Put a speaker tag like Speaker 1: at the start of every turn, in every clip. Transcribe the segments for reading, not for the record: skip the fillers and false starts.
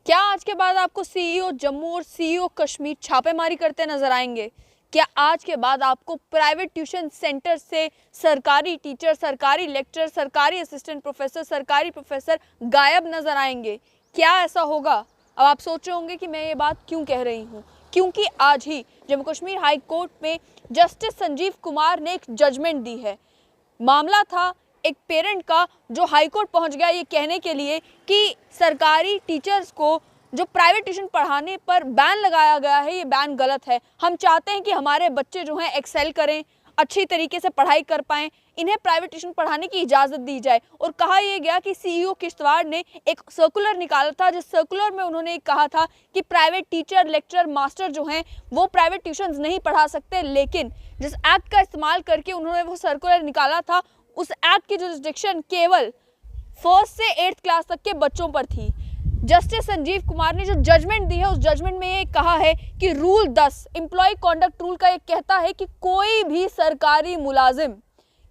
Speaker 1: क्या आज के बाद आपको सीईओ जम्मू और सीईओ कश्मीर छापेमारी करते नजर आएंगे? क्या आज के बाद आपको प्राइवेट ट्यूशन सेंटर से सरकारी टीचर, सरकारी लेक्चर, सरकारी असिस्टेंट प्रोफेसर, सरकारी प्रोफेसर गायब नजर आएंगे? क्या ऐसा होगा? अब आप सोच रहे होंगे कि मैं ये बात क्यों कह रही हूँ। क्योंकि आज ही जम्मू कश्मीर हाई कोर्ट में जस्टिस संजीव कुमार ने एक जजमेंट दी है। मामला था एक पेरेंट का जो हाई कोर्ट पहुंच गया ये कहने के लिए कि सरकारी टीचर्स को जो प्राइवेट ट्यूशन पढ़ाने पर बैन लगाया गया है, ये बैन गलत है। हम चाहते हैं कि हमारे बच्चे जो हैं एक्सेल करें, अच्छी तरीके से पढ़ाई कर पाएं, इन्हें प्राइवेट ट्यूशन पढ़ाने की इजाज़त दी जाए। और कहा यह गया कि सीईओ किश्तवाड़ ने एक सर्कुलर निकाला था, जिस सर्कुलर में उन्होंने कहा था कि प्राइवेट टीचर, लेक्चर, मास्टर जो हैं वो प्राइवेट ट्यूशन्स नहीं पढ़ा सकते। लेकिन जिस एक्ट का इस्तेमाल करके उन्होंने वो सर्कुलर निकाला था, उस एक्ट की जुरिस्डिक्शन केवल 1st से 8th क्लास तक के बच्चों पर थी। जस्टिस संजीव कुमार ने जो जजमेंट दी है, उस जजमेंट में ये कहा है कि रूल 10 एम्प्लॉय कॉन्डक्ट रूल का ये कहता है कि कोई भी सरकारी मुलाजिम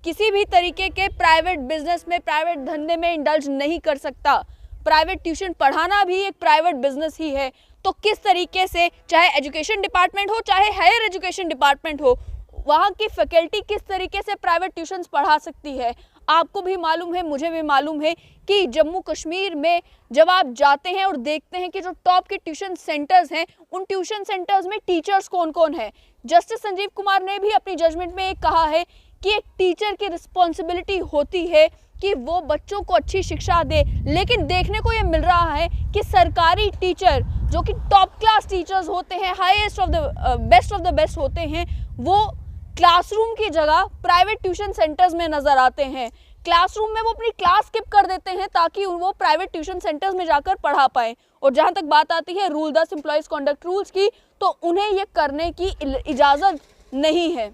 Speaker 1: किसी भी तरीके के प्राइवेट बिजनेस में, प्राइवेट धंधे में इंडल्ज नहीं कर सकता। प्राइवेट ट्यूशन पढ़ाना भी एक प्राइवेट बिजनेस ही है। तो किस तरीके से, चाहे एजुकेशन डिपार्टमेंट हो, चाहे हायर एजुकेशन डिपार्टमेंट हो, वहाँ की फैकल्टी किस तरीके से प्राइवेट ट्यूशन्स पढ़ा सकती है? आपको भी मालूम है, मुझे भी मालूम है कि जम्मू कश्मीर में जब आप जाते हैं और देखते हैं कि जो टॉप के ट्यूशन सेंटर्स हैं, उन ट्यूशन सेंटर्स में टीचर्स कौन कौन है। जस्टिस संजीव कुमार ने भी अपनी जजमेंट में कहा है कि एक टीचर की रिस्पॉन्सिबिलिटी होती है कि वो बच्चों को अच्छी शिक्षा दे। लेकिन देखने को ये मिल रहा है कि सरकारी टीचर जो कि टॉप क्लास टीचर्स होते हैं, highest of the best of the best होते हैं, वो क्लासरूम की जगह प्राइवेट ट्यूशन सेंटर्स में नजर आते हैं। क्लासरूम में वो अपनी क्लास स्किप कर देते हैं ताकि वो प्राइवेट ट्यूशन सेंटर्स में जाकर पढ़ा पाएं। और जहां तक बात आती है रूल 10 एम्प्लॉयज कॉन्डक्ट रूल्स की, तो उन्हें ये करने की इजाज़त नहीं है।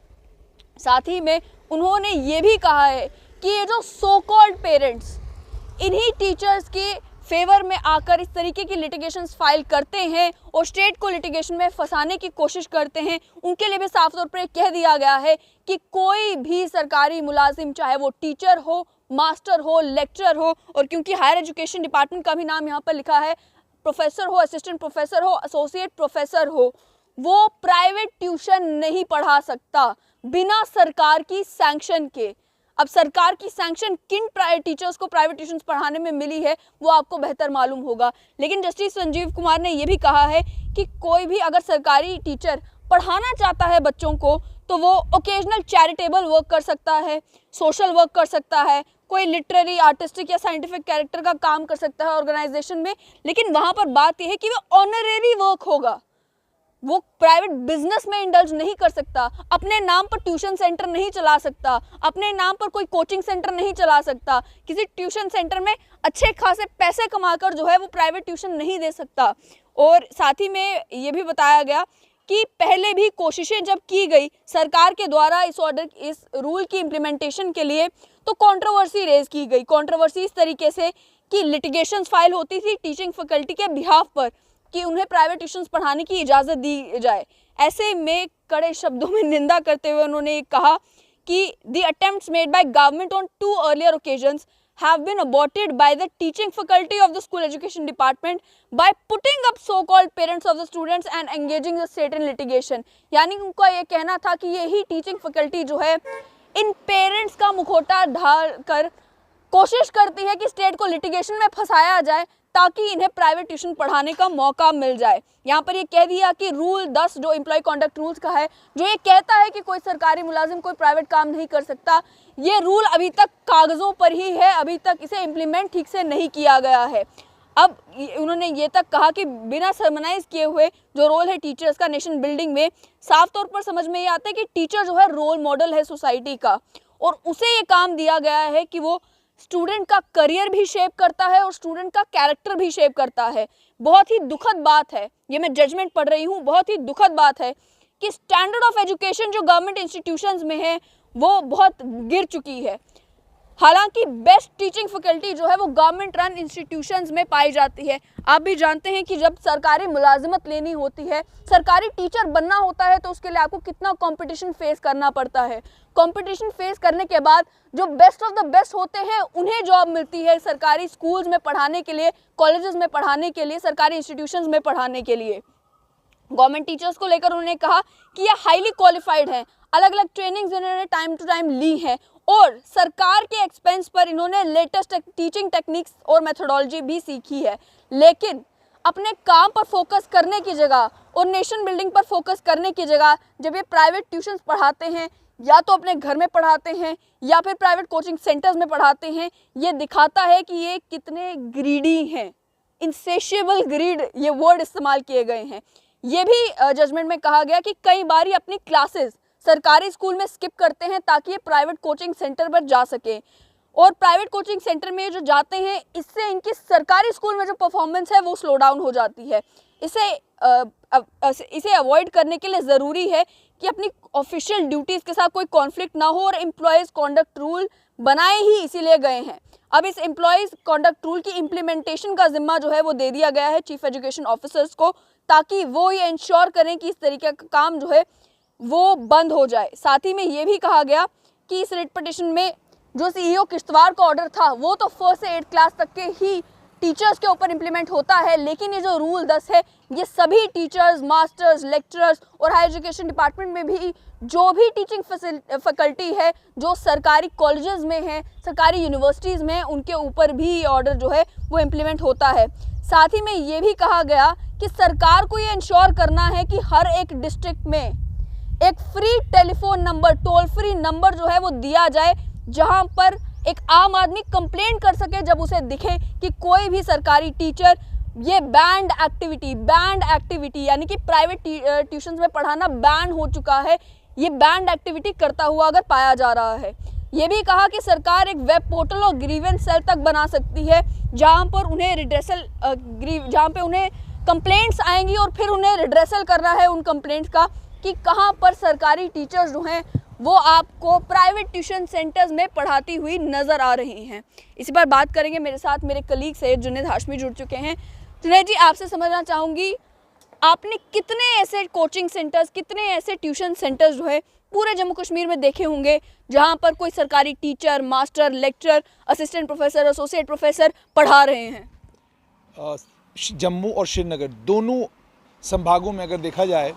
Speaker 1: साथ ही में उन्होंने ये भी कहा है कि ये जो सो कॉल्ड पेरेंट्स इन्हीं टीचर्स के फेवर में आकर इस तरीके की लिटिगेशंस फाइल करते हैं और स्टेट को लिटिगेशन में फंसाने की कोशिश करते हैं, उनके लिए भी साफ तौर पर कह दिया गया है कि कोई भी सरकारी मुलाजिम, चाहे वो टीचर हो, मास्टर हो, लेक्चरर हो, और क्योंकि हायर एजुकेशन डिपार्टमेंट का भी नाम यहाँ पर लिखा है, प्रोफेसर हो, असिस्टेंट प्रोफेसर हो, एसोसिएट प्रोफेसर हो, वो प्राइवेट ट्यूशन नहीं पढ़ा सकता बिना सरकार की सैंक्शन के। अब सरकार की सैंक्शन किन टीचर्स को प्राइवेट ट्यूशन्स पढ़ाने में मिली है वो आपको बेहतर मालूम होगा। लेकिन जस्टिस संजीव कुमार ने ये भी कहा है कि कोई भी अगर सरकारी टीचर पढ़ाना चाहता है बच्चों को, तो वो ओकेजनल चैरिटेबल वर्क कर सकता है, सोशल वर्क कर सकता है, कोई लिटरेरी, आर्टिस्टिक या साइंटिफिक कैरेक्टर का काम कर सकता है ऑर्गेनाइजेशन में। लेकिन वहाँ पर बात यह है कि वो ऑनरेरी वर्क होगा, वो प्राइवेट बिजनेस में इंडल्ज नहीं कर सकता, अपने नाम पर ट्यूशन सेंटर नहीं चला सकता, अपने नाम पर कोई कोचिंग सेंटर नहीं चला सकता, किसी ट्यूशन सेंटर में अच्छे खासे पैसे कमाकर जो है वो प्राइवेट ट्यूशन नहीं दे सकता। और साथ ही में ये भी बताया गया कि पहले भी कोशिशें जब की गई सरकार के द्वारा इस रूल की इम्प्लीमेंटेशन के लिए, तो कंट्रोवर्सी रेज की गई। कंट्रोवर्सी इस तरीके से कि लिटिगेशंस फाइल होती थी टीचिंग फैकल्टी के बिहाफ पर कि उन्हें प्राइवेट ट्यूशन्स पढ़ाने की इजाज़त दी जाए। ऐसे में कड़े शब्दों में निंदा करते हुए उन्होंने कहा कि the attempts made by government on 2 earlier occasions have been aborted by the teaching faculty of the school education department by putting up so-called parents of the students and engaging the state in litigation। यानी उनका ये कहना था कि यही teaching faculty जो है इन parents का मुखौटा ढाल कर कोशिश करती है कि स्टेट को लिटिगेशन में फंसाया जाए ताकि इन्हें प्राइवेट ट्यूशन पढ़ाने का मौका मिल जाए। यहाँ पर ये कह दिया कि रूल 10 जो एम्प्लॉय कॉन्डक्ट रूल्स का है, जो ये कहता है कि कोई सरकारी मुलाजिम कोई प्राइवेट काम नहीं कर सकता, ये रूल अभी तक कागज़ों पर ही है, अभी तक इसे इम्प्लीमेंट ठीक से नहीं किया गया है। अब उन्होंने ये तक कहा कि बिना सर्मनाइज किए हुए जो रोल है टीचर्स का नेशन बिल्डिंग में, साफ तौर पर समझ में ये आता है कि टीचर जो है रोल मॉडल है सोसाइटी का, और उसे ये काम दिया गया है कि वो स्टूडेंट का करियर भी शेप करता है और स्टूडेंट का कैरेक्टर भी शेप करता है। बहुत ही दुखद बात है, ये मैं जजमेंट पढ़ रही हूँ, बहुत ही दुखद बात है कि स्टैंडर्ड ऑफ एजुकेशन जो गवर्नमेंट इंस्टीट्यूशंस में है वो बहुत गिर चुकी है। हालांकि बेस्ट टीचिंग फैकल्टी जो है वो गवर्नमेंट रन इंस्टीट्यूशंस में पाई जाती है। आप भी जानते हैं कि जब सरकारी मुलाजिमत लेनी होती है, सरकारी टीचर बनना होता है, तो उसके लिए आपको कितना कंपटीशन फेस करना पड़ता है। कंपटीशन फेस करने के बाद जो बेस्ट ऑफ द बेस्ट होते हैं उन्हें जॉब मिलती है सरकारी स्कूल्स में पढ़ाने के लिए, कॉलेजेस में पढ़ाने के लिए, सरकारी इंस्टीट्यूशंस में पढ़ाने के लिए। गवर्नमेंट टीचर्स को लेकर उन्होंने कहा कि ये हाईली क्वालिफाइड हैं, अलग अलग ट्रेनिंग्स इन्होंने टाइम टू टाइम ली हैं और सरकार के एक्सपेंस पर इन्होंने लेटेस्ट टीचिंग टेक्निक्स और मेथोडोलॉजी भी सीखी है। लेकिन अपने काम पर फोकस करने की जगह और नेशन बिल्डिंग पर फोकस करने की जगह जब ये प्राइवेट ट्यूशन्स पढ़ाते हैं, या तो अपने घर में पढ़ाते हैं या फिर प्राइवेट कोचिंग सेंटर्स में पढ़ाते हैं, ये दिखाता है कि ये कितने ग्रीडी हैं। इंसेशिएबल ग्रीड ये वर्ड इस्तेमाल किए गए हैं। ये भी जजमेंट में कहा गया कि कई बार ये अपनी क्लासेस सरकारी स्कूल में स्किप करते हैं ताकि ये प्राइवेट कोचिंग सेंटर पर जा सके, और प्राइवेट कोचिंग सेंटर में जो जाते हैं इससे इनकी सरकारी स्कूल में जो परफॉर्मेंस है वो स्लो डाउन हो जाती है। इसे अवॉइड करने के लिए ज़रूरी है कि अपनी ऑफिशियल ड्यूटीज़ के साथ कोई कॉन्फ्लिक्ट ना हो, और एम्प्लॉयज़ कॉन्डक्ट रूल बनाए ही इसीलिए गए हैं। अब इस एम्प्लॉयज़ कॉन्डक्ट रूल की इम्प्लीमेंटेशन का जिम्मा जो है वो दे दिया गया है चीफ एजुकेशन ऑफिसर्स को, ताकि वो ये इंश्योर करें कि इस तरीके का काम जो है वो बंद हो जाए। साथ ही में ये भी कहा गया कि इस रिट पिटीशन में जो सीईओ किश्तवाड़ का ऑर्डर था वो तो 1st से 8th क्लास तक के ही टीचर्स के ऊपर इम्प्लीमेंट होता है, लेकिन ये जो रूल 10 है ये सभी टीचर्स, मास्टर्स, लेक्चरर्स और हायर एजुकेशन डिपार्टमेंट में भी जो भी टीचिंग फैकल्टी है जो सरकारी कॉलेजेस में है, सरकारी यूनिवर्सिटीज़ में, उनके ऊपर भी ये ऑर्डर जो है वो इम्प्लीमेंट होता है। साथ ही में ये भी कहा गया कि सरकार को ये इंश्योर करना है कि हर एक डिस्ट्रिक्ट में एक free telephone number, toll free number जो है वो दिया जाए, जहां पर एक आम आदमी कंप्लेंट कर सके जब उसे दिखे कि कोई भी सरकारी टीचर ये बैंड एक्टिविटी यानी कि प्राइवेट ट्यूशन्स में पढ़ाना बैन हो चुका है, ये बैंड एक्टिविटी करता हुआ अगर पाया जा रहा है। ये भी कहा कि सरकार एक वेब पोर्टल और ग्रीवेंस सेल तक बना सकती है जहां पर उन्हें जहां पे उन्हें कंप्लेंट्स आएंगी और फिर उन्हें रिड्रेसल करना है उन कंप्लेंट्स का कि कहां पर सरकारी टीचर्स जो हैं वो आपको प्राइवेट ट्यूशन सेंटर्स में पढ़ाती हुई नज़र आ रही हैं। इसी पर बात करेंगे, मेरे साथ मेरे कलीग सैयद जुनैद हाशमी जुड़ चुके हैं। जुनैद जी, आपसे समझना चाहूँगी, आपने कितने ऐसे कोचिंग सेंटर्स, कितने ऐसे ट्यूशन सेंटर्स जो है पूरे जम्मू कश्मीर में देखे होंगे जहाँ पर कोई सरकारी teacher, master, lecturer, assistant professor, associate professor पढ़ा रहे हैं?
Speaker 2: जम्मू और श्रीनगर दोनों संभागों में अगर देखा जाए,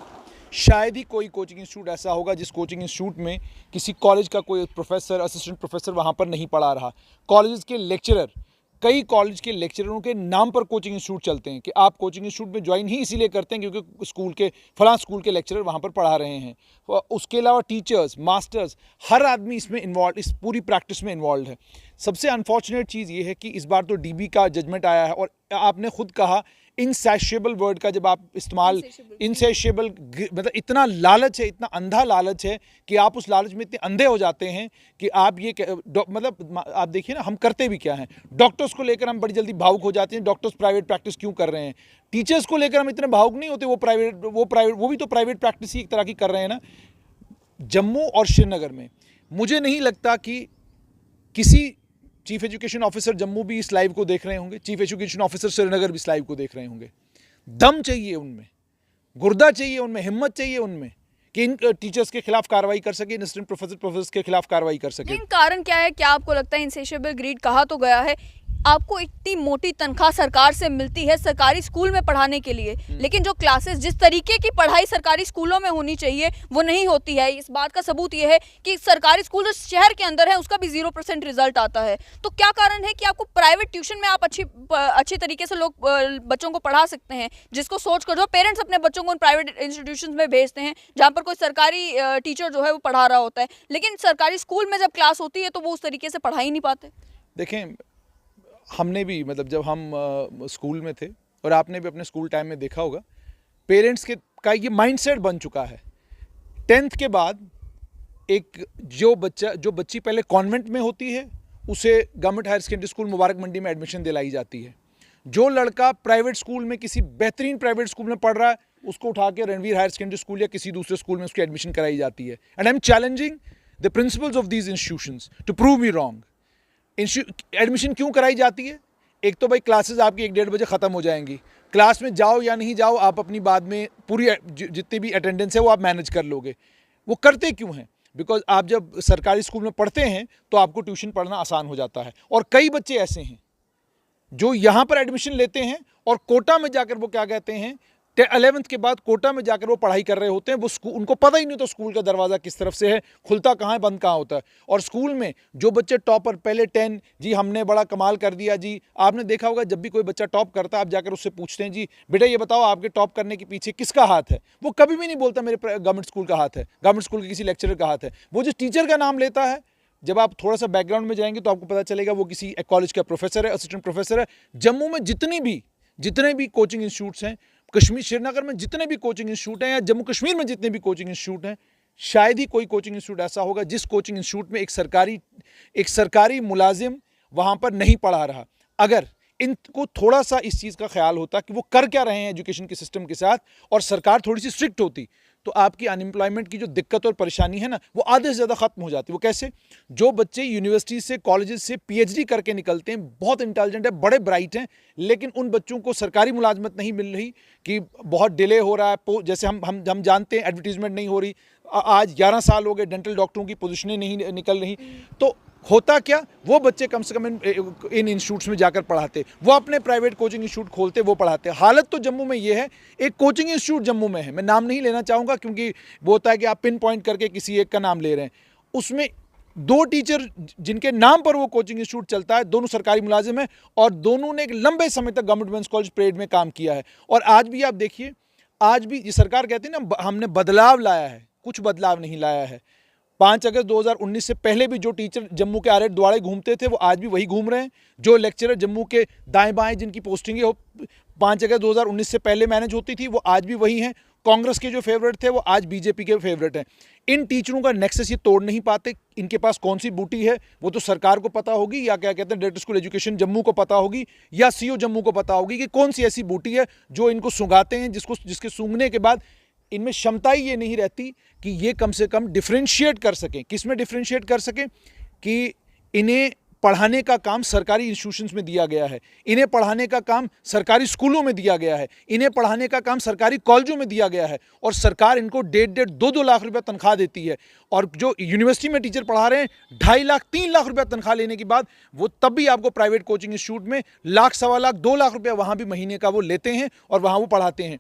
Speaker 2: शायद ही कोई कोचिंग इंस्टीट्यूट ऐसा होगा जिस कोचिंग इंस्टीट्यूट में किसी कॉलेज का कोई प्रोफेसर, असिस्टेंट प्रोफेसर वहाँ पर नहीं पढ़ा रहा। कॉलेज के लेक्चरर, कई कॉलेज के लेक्चररों के नाम पर कोचिंग इंस्टीट्यूट चलते हैं कि आप कोचिंग इंस्टीट्यूट में ज्वाइन ही इसीलिए करते हैं क्योंकि फलां स्कूल के लेक्चरर वहाँ पर पढ़ा रहे हैं। उसके अलावा टीचर्स, मास्टर्स, हर आदमी इसमें इन्वॉल्व, इस पूरी प्रैक्टिस में इन्वॉल्व है। सबसे अनफॉर्चुनेट चीज़ ये है कि इस बार तो डीबी का जजमेंट आया है, और आपने खुद कहा इनसैशिएबल वर्ड का जब आप इस्तेमाल, इनसैशिएबल मतलब इतना लालच है, इतना अंधा लालच है कि आप उस लालच में इतने अंधे हो जाते हैं कि आप ये मतलब आप देखिए ना, हम करते भी क्या हैं। डॉक्टर्स को लेकर हम बड़ी जल्दी भावुक हो जाते हैं, डॉक्टर्स प्राइवेट प्रैक्टिस क्यों कर रहे हैं। टीचर्स को लेकर हम इतने भावुक नहीं होते, वो भी तो प्राइवेट प्रैक्टिस ही एक तरह की कर रहे हैं ना। जम्मू और श्रीनगर में मुझे नहीं लगता कि किसी चीफ एजुकेशन ऑफिसर जम्मू भी इस लाइव को देख रहे होंगे, चीफ एजुकेशन ऑफिसर श्रीनगर भी इस लाइव को देख रहे होंगे। दम चाहिए उनमें, गुर्दा चाहिए उनमें, हिम्मत चाहिए उनमें कि इन टीचर्स के खिलाफ कार्रवाई कर सके, इन असिस्टेंट प्रोफेसर के खिलाफ कार्रवाई कर सके।
Speaker 1: लेकिन कारण क्या है? क्या आपको लगता है इनसेशिएबल ग्रीड कहा तो गया है, आपको इतनी मोटी तनख्वाह सरकार से मिलती है सरकारी स्कूल में पढ़ाने के लिए, लेकिन जो क्लासेस, जिस तरीके की पढ़ाई सरकारी स्कूलों में होनी चाहिए वो नहीं होती है। इस बात का सबूत ये है कि सरकारी स्कूल जो शहर के अंदर है उसका भी 0% रिजल्ट आता है। तो क्या कारण है कि आपको प्राइवेट ट्यूशन में आप अच्छी तरीके से लोग बच्चों को पढ़ा सकते हैं, जिसको सोच कर जो पेरेंट्स अपने बच्चों को उन प्राइवेट इंस्टीट्यूशन में भेजते हैं जहाँ पर कोई सरकारी टीचर जो है वो पढ़ा रहा होता है, लेकिन सरकारी स्कूल में जब क्लास होती है तो वो उस तरीके से पढ़ा ही नहीं पाते।
Speaker 2: देखें, हमने भी मतलब जब हम स्कूल में थे, और आपने भी अपने स्कूल टाइम में देखा होगा, पेरेंट्स का ये माइंडसेट बन चुका है। 10th के बाद एक जो बच्ची पहले कॉन्वेंट में होती है उसे government higher secondary school Mubarak Mandi में एडमिशन दिलाई जाती है। जो लड़का प्राइवेट स्कूल में, किसी बेहतरीन प्राइवेट स्कूल में पढ़ रहा है, उसको उठा के रणवीर हायर सेकेंडरी स्कूल या किसी दूसरे स्कूल में उसकी एडमिशन कराई जाती है। And I am challenging the principals of these institutions to prove me wrong. Admission क्यों कराई जाती है? एक तो भाई क्लासेस आपकी 1-1:30 बजे ख़त्म हो जाएंगी, क्लास में जाओ या नहीं जाओ आप अपनी बाद में पूरी जितनी भी अटेंडेंस है वो आप मैनेज कर लोगे। वो करते क्यों हैं? बिकॉज आप जब सरकारी स्कूल में पढ़ते हैं तो आपको ट्यूशन पढ़ना आसान हो जाता है। और कई बच्चे ऐसे हैं जो यहाँ पर एडमिशन लेते हैं और कोटा में जाकर वो क्या कहते हैं, 11th के बाद कोटा में जाकर वो पढ़ाई कर रहे होते हैं। वो स्कूल, उनको पता ही नहीं तो स्कूल का दरवाज़ा किस तरफ से है, खुलता कहाँ है, बंद कहाँ होता है। और स्कूल में जो बच्चे टॉपर, पहले 10 जी हमने बड़ा कमाल कर दिया जी। आपने देखा होगा जब भी कोई बच्चा टॉप करता है आप जाकर उससे पूछते हैं जी बेटा ये बताओ आपके टॉप करने के पीछे किसका हाथ है? वो कभी भी नहीं बोलता मेरे गवर्नमेंट स्कूल का हाथ है, गवर्नमेंट स्कूल के किसी लेक्चरर का हाथ है। वो जिस टीचर का नाम लेता है, जब आप थोड़ा सा बैकग्राउंड में जाएंगे तो आपको पता चलेगा वो किसी कॉलेज का प्रोफेसर है, असिस्टेंट प्रोफेसर है। जम्मू में जितने भी कोचिंग इंस्टीट्यूट्स हैं, कश्मीर श्रीनगर में जितने भी कोचिंग इंस्टीट्यूट हैं, या जम्मू कश्मीर में जितने भी कोचिंग इंस्टीट्यूट हैं, शायद ही कोई कोचिंग इंस्टीट्यूट ऐसा होगा जिस कोचिंग इंस्टीट्यूट में एक सरकारी मुलाजिम वहाँ पर नहीं पढ़ा रहा। अगर इनको थोड़ा सा इस चीज़ का ख्याल होता कि वो कर क्या रहे हैं एजुकेशन के सिस्टम के साथ, और सरकार थोड़ी सी स्ट्रिक्ट होती, तो आपकी अनएम्प्लॉयमेंट की जो दिक्कत और परेशानी है ना, वो आधे से ज़्यादा ख़त्म हो जाती। वो कैसे? जो बच्चे यूनिवर्सिटी से, कॉलेजेस से PhD करके निकलते हैं, बहुत इंटेलिजेंट है, बड़े ब्राइट हैं, लेकिन उन बच्चों को सरकारी मुलाजमत नहीं मिल रही कि बहुत डिले हो रहा है। जैसे हम जानते हैं एडवर्टीजमेंट नहीं हो रही। आज 11 साल हो गए डेंटल डॉक्टरों की पोजीशनें नहीं निकल रही। तो होता क्या, वो बच्चे कम से कम इन इंस्टीट्यूट्स में जाकर पढ़ाते, वो अपने प्राइवेट कोचिंग इंस्टीट्यूट खोलते, वो पढ़ाते। हालत तो जम्मू में ये है, एक कोचिंग इंस्टीट्यूट जम्मू में है, मैं नाम नहीं लेना चाहूँगा क्योंकि वो होता है कि आप पिन पॉइंट करके किसी एक का नाम ले रहे हैं। उसमें 2 टीचर जिनके नाम पर वो कोचिंग इंस्टीट्यूट चलता है, दोनों सरकारी मुलाजिम हैं और दोनों ने एक लंबे समय तक गवर्नमेंट वुमेन्स कॉलेज परेड में काम किया है। और आज भी आप देखिए, आज भी ये सरकार कहती है ना हमने बदलाव लाया है, कुछ बदलाव नहीं लाया है। 5 अगस्त 2019 से पहले भी जो टीचर जम्मू के आरे द्वारे घूमते थे वो आज भी वही घूम रहे हैं। जो लेक्चरर जम्मू के दाएं बाएं जिनकी पोस्टिंग है 5 अगस्त 2019 से पहले मैनेज होती थी, वो आज भी वही हैं। कांग्रेस के जो फेवरेट थे वो आज बीजेपी के फेवरेट हैं। इन टीचरों का नेक्सस ये तोड़ नहीं पाते। इनके पास कौन सी बूटी है वो तो सरकार को पता होगी, या क्या कहते हैं डायरेक्टर स्कूल एजुकेशन जम्मू को पता होगी, या सीओ जम्मू को पता होगी कि कौन सी ऐसी बूटी है जो इनको सूंघाते हैं, जिसके सूंघने के बाद इनमें क्षमता ही ये नहीं रहती कि ये कम से कम डिफ्रेंशिएट कर सकें। किस में डिफ्रेंशिएट कर सकें? कि इन्हें पढ़ाने का काम सरकारी इंस्टीट्यूशंस में दिया गया है, इन्हें पढ़ाने का काम सरकारी स्कूलों में दिया गया है, इन्हें पढ़ाने का काम सरकारी कॉलेजों में दिया गया है, और सरकार इनको 1.5 2 लाख रुपया तनख्वाह देती है। और जो यूनिवर्सिटी में टीचर पढ़ा रहे हैं 2.5 लाख 3 लाख रुपया तनख्वाह लेने के बाद वो तब भी आपको प्राइवेट कोचिंग इंस्टीट्यूट में 1 लाख 1.25 लाख 2 लाख रुपया वहाँ भी महीने का वो लेते हैं और वहाँ वो पढ़ाते हैं।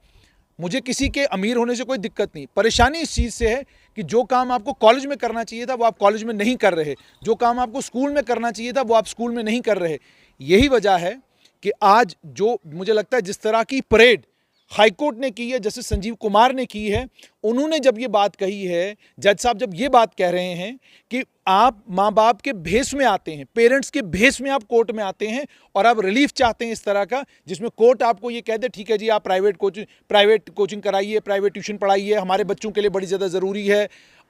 Speaker 2: मुझे किसी के अमीर होने से कोई दिक्कत नहीं, परेशानी इस चीज़ से है कि जो काम आपको कॉलेज में करना चाहिए था वो आप कॉलेज में नहीं कर रहे, जो काम आपको स्कूल में करना चाहिए था वो आप स्कूल में नहीं कर रहे। यही वजह है कि आज जो मुझे लगता है जिस तरह की परेड हाईकोर्ट ने की है, जैसे संजीव कुमार ने की है, उन्होंने जब ये बात कही है, जज साहब जब ये बात कह रहे हैं कि आप माँ बाप के भेस में आते हैं, पेरेंट्स के भेस में आप कोर्ट में आते हैं और आप रिलीफ चाहते हैं इस तरह का, जिसमें कोर्ट आपको ये कह दे ठीक है जी आप प्राइवेट कोचिंग कराइए, प्राइवेट ट्यूशन पढ़ाइए, हमारे बच्चों के लिए बड़ी ज़्यादा ज़रूरी है।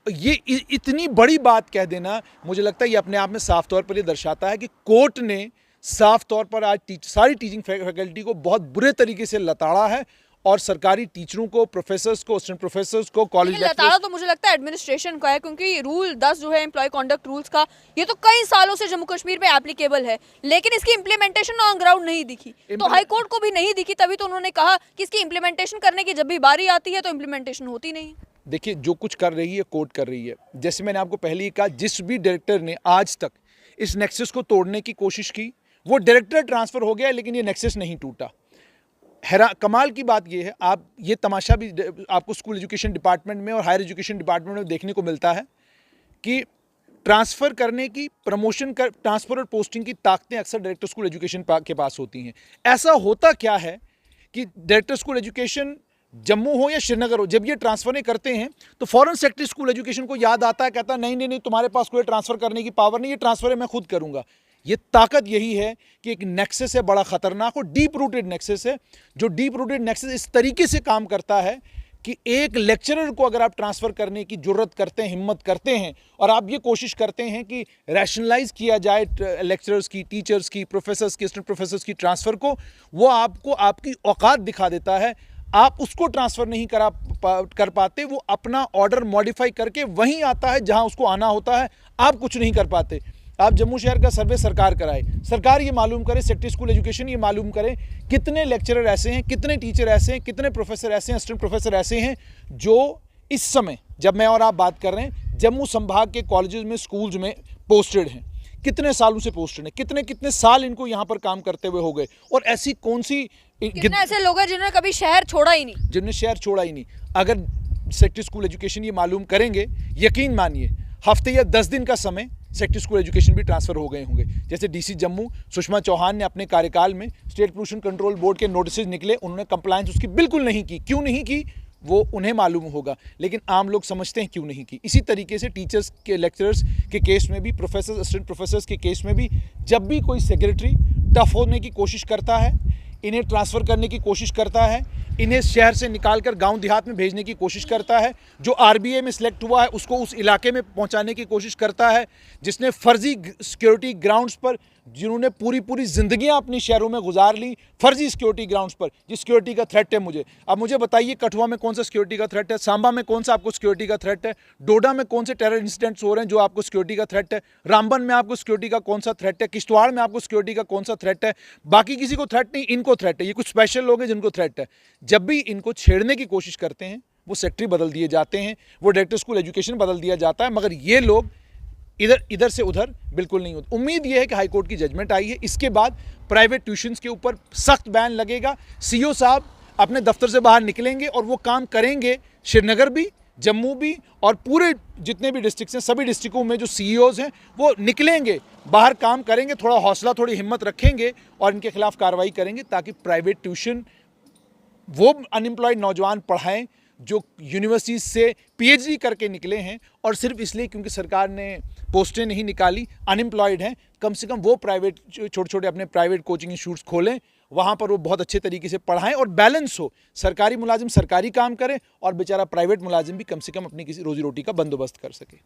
Speaker 2: ये इतनी बड़ी बात कह देना, मुझे लगता है ये अपने आप में साफ तौर पर ये दर्शाता है कि कोर्ट ने साफ तौर पर आज सारी टीचिंग फैकल्टी को बहुत बुरे तरीके से लताड़ा है, और सरकारी टीचरों को, प्रोफेसर्स को, असिस्टेंट प्रोफेसर्स को, कॉलेज
Speaker 1: लताड़ा तो मुझे लगता है एडमिनिस्ट्रेशन का है, क्योंकि रूल 10 जो है एम्प्लॉय कॉन्डक्ट रूल्स का, ये तो कई सालों से जम्मू कश्मीर में एप्लीकेबल है, लेकिन इसकी इंप्लीमेंटेशन ऑन ग्राउंड नहीं दिखी। तो हाई कोर्ट को भी नहीं दिखी, तभी तो उन्होंने कहा कि इसकी इंप्लीमेंटेशन करने की जब भी बारी आती है तो इंप्लीमेंटेशन होती नहीं।
Speaker 2: देखिए जो कुछ कर रही है कोर्ट कर रही है। जैसे मैंने आपको पहले ही कहा, जिस भी डायरेक्टर ने आज तक इस नेक्सस को तोड़ने की कोशिश की वो डायरेक्टर ट्रांसफर हो गया, लेकिन ये नेक्सस नहीं टूटा। कमाल की बात ये है, आप ये तमाशा भी आपको स्कूल एजुकेशन डिपार्टमेंट में और हायर एजुकेशन डिपार्टमेंट में देखने को मिलता है कि ट्रांसफ़र करने की, ट्रांसफ़र और पोस्टिंग की ताकतें अक्सर डायरेक्टर स्कूल एजुकेशन के पास होती हैं। ऐसा होता क्या है कि डायरेक्टर स्कूल एजुकेशन जम्मू हो या श्रीनगर हो, जब ये ट्रांसफ़रें करते हैं तो फॉरेन सेक्रेटरी स्कूल एजुकेशन को याद आता है, कहता है नहीं नहीं नहीं तुम्हारे पास कोई ट्रांसफ़र करने की पावर नहीं, ये ट्रांसफ़र मैं खुद करूँगा। ये ताकत यही है कि एक नेक्सस है बड़ा ख़तरनाक और डीप रूटेड नेक्सस है। जो डीप रूटेड नेक्सस इस तरीके से काम करता है कि एक लेक्चरर को अगर आप ट्रांसफ़र करने की जुर्रत करते हैं, हिम्मत करते हैं, और आप ये कोशिश करते हैं कि रैशनलाइज किया जाए लेक्चरर्स की, टीचर्स की, प्रोफेसर्स की, असिस्टेंट प्रोफेसर्स की ट्रांसफ़र को, वो आपको आपकी औकात दिखा देता है। आप उसको ट्रांसफ़र नहीं कर पाते, वो अपना ऑर्डर मॉडिफाई करके वहीं आता है जहां उसको आना होता है, आप कुछ नहीं कर पाते। आप जम्मू शहर का सर्वे सरकार कराए, सरकार ये मालूम करे, सेक्टर स्कूल एजुकेशन ये मालूम करे कितने लेक्चरर ऐसे हैं, कितने टीचर ऐसे हैं, कितने प्रोफेसर ऐसे हैं, असिस्टेंट प्रोफेसर ऐसे हैं जो इस समय जब मैं और आप बात कर रहे हैं जम्मू संभाग के कॉलेजेस में, स्कूल्स में पोस्टेड हैं, कितने सालों से पोस्टेड हैं, कितने कितने साल इनको यहाँ पर काम करते हुए हो गए, और ऐसी कौन सी
Speaker 1: कितने ऐसे लोग हैं जिन्होंने कभी शहर छोड़ा ही नहीं,
Speaker 2: जिन्होंने शहर छोड़ा ही नहीं। अगर सेक्टर स्कूल एजुकेशन ये मालूम करेंगे, यकीन मानिए हफ्ते या 10 दिन का समय सेक्टर स्कूल एजुकेशन भी ट्रांसफर हो गए होंगे। जैसे डीसी जम्मू सुषमा चौहान ने अपने कार्यकाल में स्टेट पोल्यूशन कंट्रोल बोर्ड के नोटिस निकले, उन्होंने कंप्लायंस उसकी बिल्कुल नहीं की। क्यों नहीं की वो उन्हें मालूम होगा, लेकिन आम लोग समझते हैं क्यों नहीं की। इसी तरीके से टीचर्स के, लेक्चरर्स के केस में भी, प्रोफेसर, असिस्टेंट प्रोफेसर्स के केस में भी, जब भी कोई सेक्रेटरी टफ होने की कोशिश करता है, इन्हें ट्रांसफ़र करने की कोशिश करता है, इन्हें शहर से निकालकर गांव देहात में भेजने की कोशिश करता है, जो आरबीए में सिलेक्ट हुआ है उसको उस इलाके में पहुंचाने की कोशिश करता है, जिसने फर्जी सिक्योरिटी ग्राउंड्स पर, जिन्होंने पूरी ज़िंदगियां अपनी शहरों में गुजार ली फर्जी सिक्योरिटी ग्राउंड्स पर, जिस सिक्योरिटी का थ्रेट है मुझे, अब मुझे बताइए कठुआ में कौन सा सिक्योरिटी का थ्रेट है, सांबा में कौन सा आपको सिक्योरिटी का थ्रेट है, डोडा में कौन से टेरर इंसिडेंट्स हो रहे हैं जो आपको सिक्योरिटी का थ्रेट है, रामबन में आपको सिक्योरिटी का कौन सा थ्रेट है, किश्तवाड़ में आपको सिक्योरिटी का कौन सा थ्रेट है। बाकी किसी को थ्रेट नहीं, इनको थ्रेट है। ये कुछ स्पेशल लोग हैं जिनको थ्रेट है। जब भी इनको छेड़ने की कोशिश करते हैं वो सेक्रेटरी बदल दिए जाते हैं, वो डायरेक्टर स्कूल एजुकेशन बदल दिया जाता है, मगर ये लोग इधर से उधर बिल्कुल नहीं होते। उम्मीद ये है कि हाईकोर्ट की जजमेंट आई है, इसके बाद प्राइवेट ट्यूशन्स के ऊपर सख्त बैन लगेगा। सीईओ साहब अपने दफ्तर से बाहर निकलेंगे और वो काम करेंगे, श्रीनगर भी, जम्मू भी, और पूरे जितने भी डिस्ट्रिक्ट्स हैं, सभी डिस्ट्रिक्टों में जो सीईओज हैं वो निकलेंगे, बाहर काम करेंगे, थोड़ा हौसला, थोड़ी हिम्मत रखेंगे और इनके खिलाफ कार्रवाई करेंगे, ताकि प्राइवेट ट्यूशन वो अनएम्प्लॉयड नौजवान पढ़ाएं जो यूनिवर्सिटी से पीएचडी करके निकले हैं और सिर्फ इसलिए क्योंकि सरकार ने पोस्टें नहीं निकाली, अनएम्प्लॉयड हैं, कम से कम वो प्राइवेट छोटे छोटे अपने प्राइवेट कोचिंग इंस्टीट्यूट्स खोलें, वहाँ पर वो बहुत अच्छे तरीके से पढ़ाएं और बैलेंस हो, सरकारी मुलाजिम सरकारी काम करे और बेचारा प्राइवेट मुलाजिम भी कम से कम अपनी किसी रोजी रोटी का बंदोबस्त कर सके।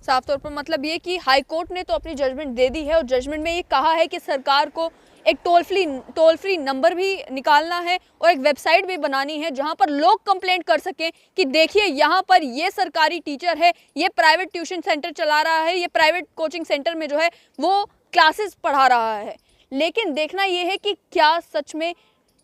Speaker 1: साफ तौर पर मतलब ये कि हाई कोर्ट ने तो अपनी जजमेंट दे दी है और जजमेंट में ये कहा है कि सरकार को एक टोल फ्री नंबर भी निकालना है और एक वेबसाइट भी बनानी है जहां पर लोग कंप्लेंट कर सकें कि देखिए यहाँ पर ये सरकारी टीचर है, ये प्राइवेट ट्यूशन सेंटर चला रहा है, ये प्राइवेट कोचिंग सेंटर में जो है वो क्लासेस पढ़ा रहा है। लेकिन देखना ये है कि क्या सच में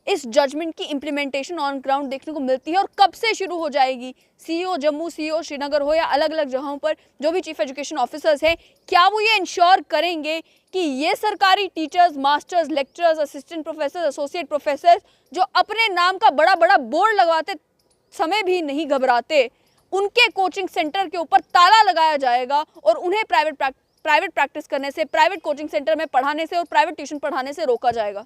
Speaker 1: इस जजमेंट की इम्प्लीमेंटेशन ऑन ग्राउंड देखने को मिलती है और कब से शुरू हो जाएगी। सीईओ जम्मू, सीईओ श्रीनगर हो या अलग अलग जगहों पर जो भी चीफ एजुकेशन ऑफिसर्स हैं, क्या वो ये इंश्योर करेंगे कि ये सरकारी teachers, masters, lecturers, assistant professor, associate professor जो अपने नाम का बड़ा बड़ा बोर्ड लगवाते समय भी नहीं घबराते, उनके कोचिंग सेंटर के ऊपर ताला लगाया जाएगा और उन्हें प्राइवेट प्रैक्टिस करने से, प्राइवेट कोचिंग सेंटर में पढ़ाने से और प्राइवेट ट्यूशन पढ़ाने से रोका जाएगा।